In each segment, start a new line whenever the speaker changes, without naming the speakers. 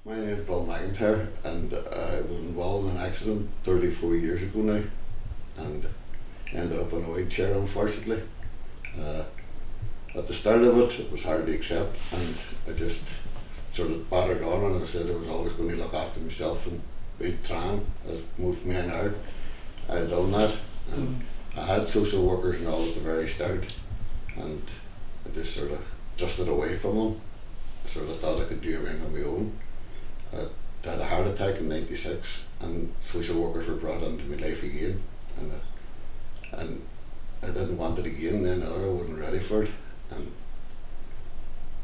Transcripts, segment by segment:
My name is Bill and I was involved in an accident 34 years ago now and ended up in a wheelchair unfortunately. Uh, at the start of it, it was hard to accept and I just sort of battered on and I said I was always going to look after myself and be trying, as most men are. I had done that and I had social workers and all at the very start and I just sort of drifted away from them. I sort of thought I could do everything on my own. I had a heart attack in '96 and social workers were brought into my life again and I didn't want it again then either. I wasn't ready for it and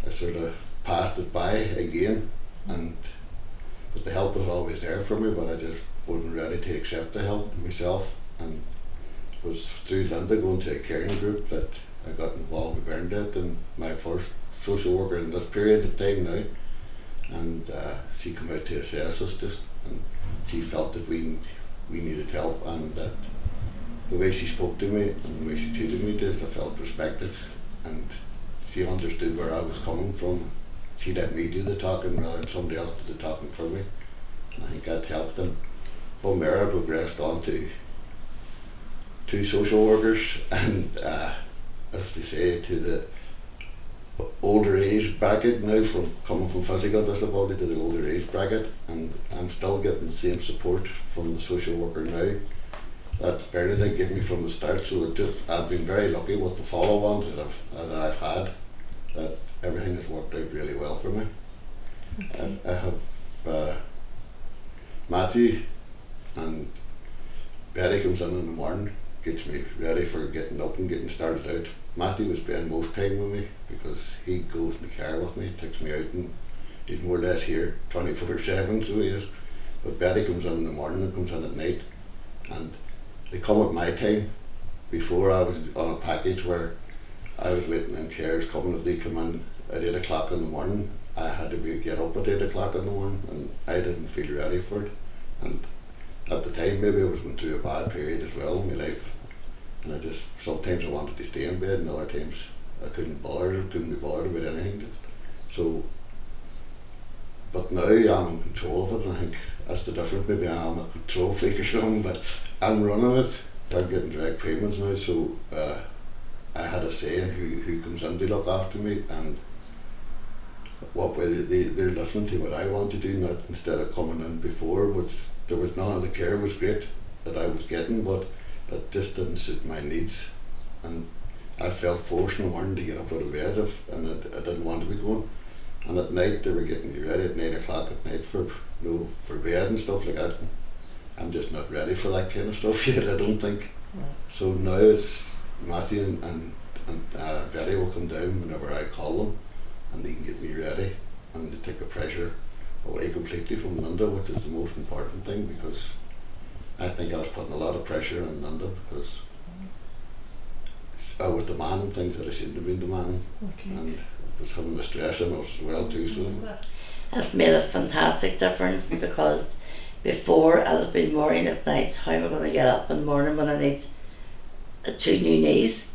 I sort of passed it by again and but the help was always there for me, but I just wasn't ready to accept the help myself, and it was through Linda going to a caring group that I got involved with Bernadette and my first social worker in this period of time now, and she came out to assess us just and she felt that we needed help and that the way she spoke to me and the way she treated me just I felt respected and she understood where I was coming from. She let me do the talking rather than somebody else do the talking for me. And I think that helped, and from there I progressed on to two social workers and as they say to the older age bracket now, from coming from physical disability to the older age bracket, and I'm still getting the same support from the social worker now that Bernadette gave me from the start. So I've been very lucky with the follow-ons that I've had, that everything has worked out really well for me. Okay. I have Matthew and Betty comes in the morning, gets me ready for getting up and getting started out. Matthew will spend most time with me because he goes in the car with me, takes me out, and he's more or less here 24/7, so he is. But Betty comes in the morning and comes in at night, and they come at my time. Before I was on a package where I was waiting in chairs coming. If they come in at 8 o'clock in the morning, I had to get up at 8 o'clock in the morning and I didn't feel ready for it. And at the time maybe I was going through a bad period as well in my life. And I just, sometimes I wanted to stay in bed and other times I couldn't be bothered about anything. So, but now I'm in control of it and I think that's the difference. Maybe I'm a control freak or something, but I'm running it. I'm getting direct payments now, so I had a say in who comes in to look after me and what way they're listening to what I want to do, not instead of coming in before, which there was none of the care was great that I was getting, but that just didn't suit my needs. And I felt forced in the morning to get up out of bed and I didn't want to be going. And at night they were getting me ready at 9 o'clock at night for for bed and stuff like that. And I'm just not ready for that kind of stuff yet, I don't think. So now it's Matthew and Betty will come down whenever I call them and they can get me ready and they take the pressure away completely from Linda, which is the most important thing, because I think I was putting a lot of pressure on Linda because I was demanding things that I shouldn't have been demanding, and I was having the stress in us as well too. So
it's made a fantastic difference, because before I'd have been worrying at night how am I going to get up in the morning when I need two new knees,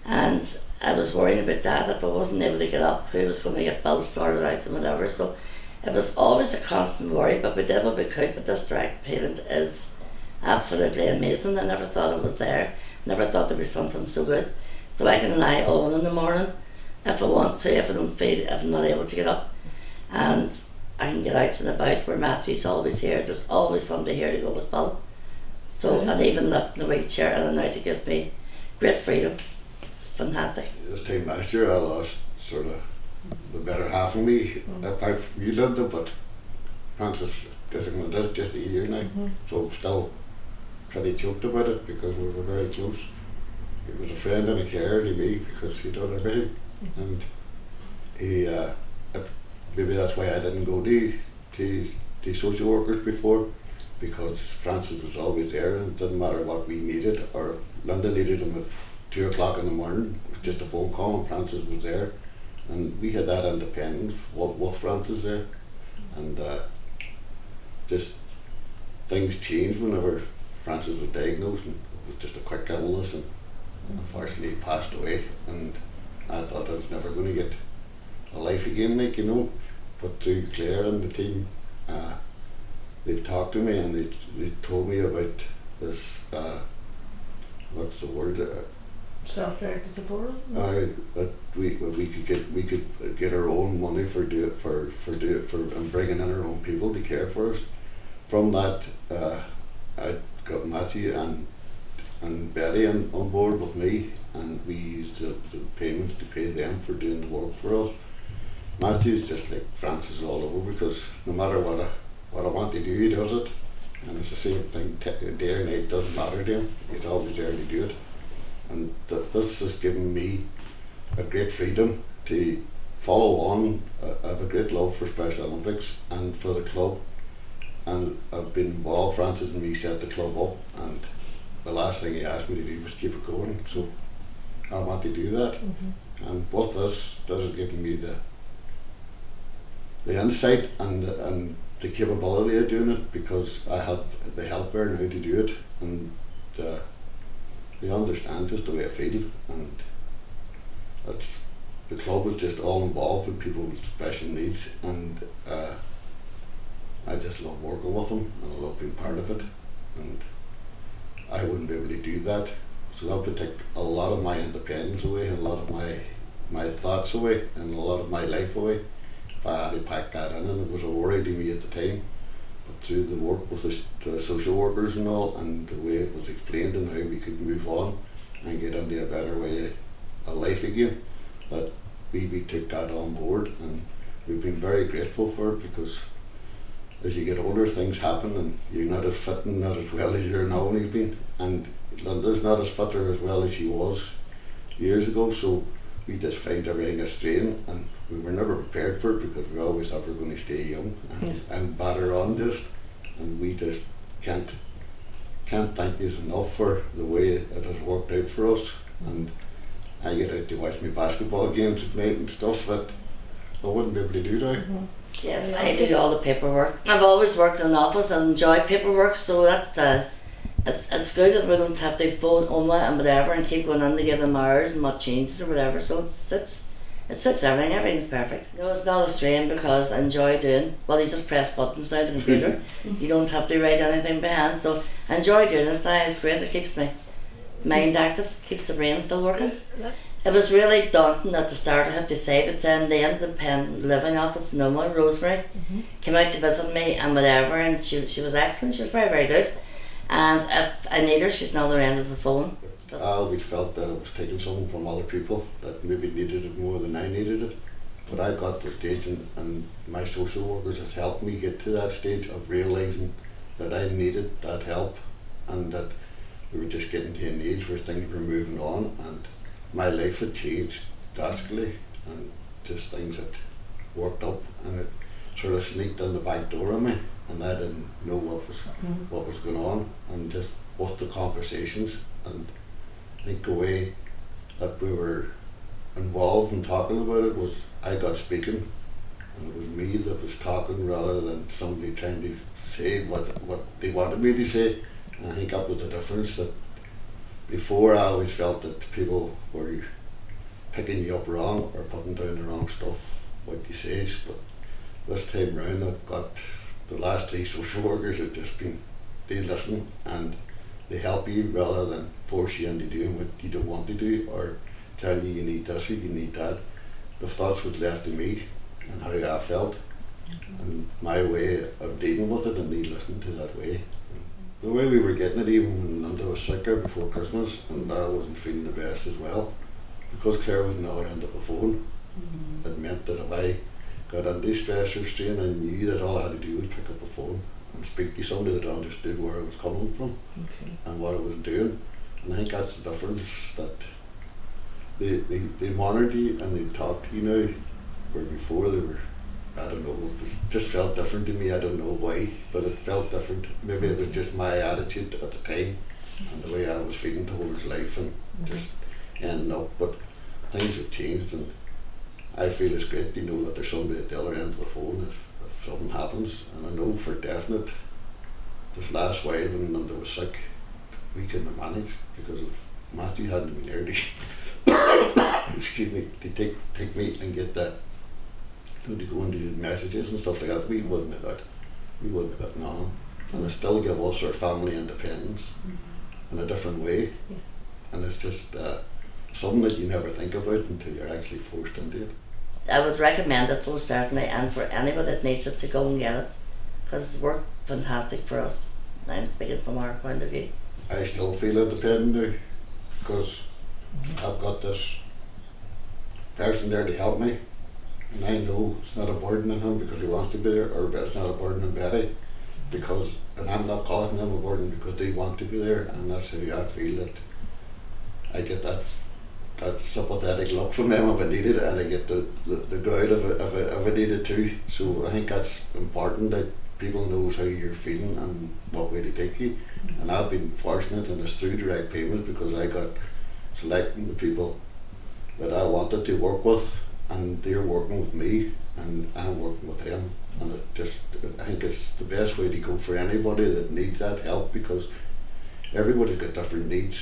and I was worrying about that. If I wasn't able to get up, who was going to get bills sorted out and whatever. So it was always a constant worry, but we did what we could. But this direct payment is absolutely amazing. I never thought it was there, never thought there was something so good. So I can lie on in the morning if I want to, if I don't feel, if I'm not able to get up, and I can get out and about where Matthew's always here. There's always somebody here to go with Bill. So, and even lifting the wheelchair in and out, it gives me great freedom. It's fantastic.
This time last year I lost sort of the better half of me, apart from you, Linda, but Francis, this is just a year now, so I'm still pretty choked about it because we were very close. He was a friend and a carer to me because he done everything, and he maybe that's why I didn't go to social workers before, because Francis was always there and it didn't matter what we needed, or if Linda needed him at 2 o'clock in the morning, it was just a phone call and Francis was there, and we had that independence with Francis there, and just things changed whenever Francis was diagnosed, and it was just a quick illness, and unfortunately he passed away, and I thought I was never going to get a life again, like, but through Claire and the team they've talked to me and they told me about this, what's the word?
Self-directed support.
That we could get our own money for and bringing in our own people to care for us. From that, I got Matthew and Betty on board with me, and we used the payments to pay them for doing the work for us. Matthew's just like Francis all over, because no matter what I want to do, he does it, and it's the same thing day or night, doesn't matter to him. He's always there to do it, and this has given me a great freedom to follow on. I have a great love for Special Olympics and for the club, and I've been involved. Francis and me set the club up, and the last thing he asked me to do was keep it going, so I want to do that. And with this has given me the insight and the capability of doing it, because I have the help there now to do it, and they understand just the way I feel, and the club is just all involved with people with special needs, and I just love working with them, and I love being part of it, and I wouldn't be able to do that. So that would take a lot of my independence away, and a lot of my thoughts away, and a lot of my life away if I had to pack that in. And it was a worry to me at the time, but through the work with the social workers and all, and the way it was explained and how we could move on and get into a better way of life again, that we took that on board, and we've been very grateful for it, because as you get older, things happen, and you're not as fit and not as well as you're now when you've been, and Linda's not as fit or as well as she was years ago, so we just find everything a strain, and we were never prepared for it, because we always thought we were going to stay young and batter on just, and we just can't thank you enough for the way it has worked out for us. And I get out to watch my basketball games at night and stuff that I wouldn't be able to do now.
Yes, I do all the paperwork. I've always worked in an office and enjoyed paperwork, so that's it's good that we don't have to phone Oma and whatever and keep going in to give them hours and what changes or whatever. So it suits everything. Everything's perfect. No, it's not a strain, because I enjoy doing. Well, you just press buttons now on the computer. You don't have to write anything by hand. So I enjoy doing it. It's great. It keeps my mind active, keeps the brain still working. It was really daunting at the start, I have to say, but then the independent living office, Noma, Rosemary, came out to visit me and whatever, and she was excellent. She was very, very good. And if I need her, she's on the other end of the phone.
I always felt that I was taking something from other people that maybe needed it more than I needed it. But I got to the stage, and my social workers have helped me get to that stage of realising that I needed that help, and that we were just getting to an age where things were moving on, and my life had changed drastically, and just things had worked up, and it sort of sneaked in the back door of me, and I didn't know what was going on, and just with the conversations, and I think the way that we were involved in talking about it was I got speaking, and it was me that was talking rather than somebody trying to say what they wanted me to say. And I think that was the difference, that before I always felt that people were picking you up wrong or putting down the wrong stuff, what you say, but this time round I've got the last 3 social workers have just been, they listen and they help you rather than force you into doing what you don't want to do, or tell you need this or you need that. The thoughts was left to me and how I felt, and my way of dealing with it, and they listened to that way. The way we were getting it, even when Linda was sicker before Christmas, and I wasn't feeling the best as well, because Claire was on the other end of the phone, it meant that if I got into stress or strain, I knew that all I had to do was pick up the phone and speak to somebody that understood where I was coming from and what I was doing. And I think that's the difference, that they monitored you and they talked to you now, where before they were, I don't know, it just felt different to me. I don't know why, but it felt different. Maybe it was just my attitude at the time and the way I was feeling towards life and just ending up. But things have changed, and I feel it's great to know that there's somebody at the other end of the phone if something happens. And I know for definite, this last while when Linda was sick, we couldn't have managed, because if Matthew hadn't been there to, excuse me, to take me and get that, to go into the messages and stuff like that, we wouldn't have got we wouldn't have gotten on. And it still give us our family independence in a different way.
Yeah.
And it's just something that you never think about until you're actually forced into it.
I would recommend it most certainly, and for anybody that needs it to go and get it, because it's worked fantastic for us. I'm speaking from our point of view.
I still feel independent now because I've got this person there to help me, and I know it's not a burden on him because he wants to be there, or it's not a burden on Betty because, and I'm not causing them a burden because they want to be there, and that's how I feel that I get that sympathetic look from them if I need it, and I get the crowd if I need it too. So I think that's important that people knows how you're feeling and what way to take you. And I've been fortunate, and it's through direct payments because I got selecting the people that I wanted to work with, and they're working with me, and I'm working with them. And I think it's the best way to go for anybody that needs that help, because everybody's got different needs,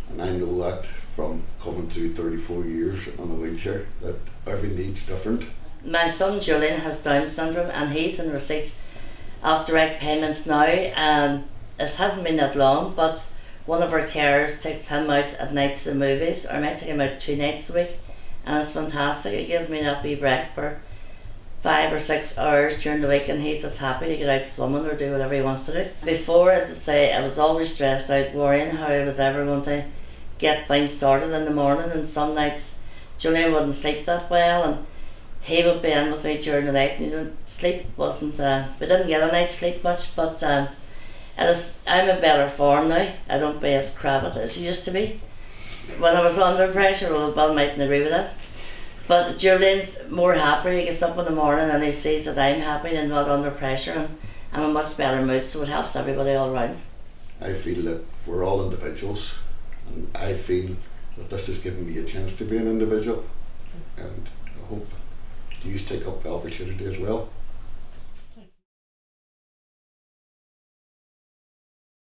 and I know that from coming through 34 years on a wheelchair that every need's different.
My son Julian has Down syndrome, and he's in receipt of direct payments now. It hasn't been that long, but one of our carers takes him out at night to the movies, or I might take him out 2 nights a week, and it's fantastic. It gives me that wee break for 5 or 6 hours during the week, and he's just happy to get out swimming or do whatever he wants to do. Before, as I say, I was always stressed out, worrying how I was ever going to get things started in the morning, and some nights Julian wouldn't sleep that well, and he would be in with me during the night, and sleep wasn't, we didn't get a night's sleep much, but I'm in better form now. I don't be as crabbed as I used to be. When I was under pressure, well, Bill mightn't agree with that. But Julian's more happy. He gets up in the morning and he sees that I'm happy and not under pressure, and I'm in a much better mood, so it helps everybody all round.
I feel that we're all individuals, and I feel that this has given me a chance to be an individual, and I hope you take up the opportunity as well.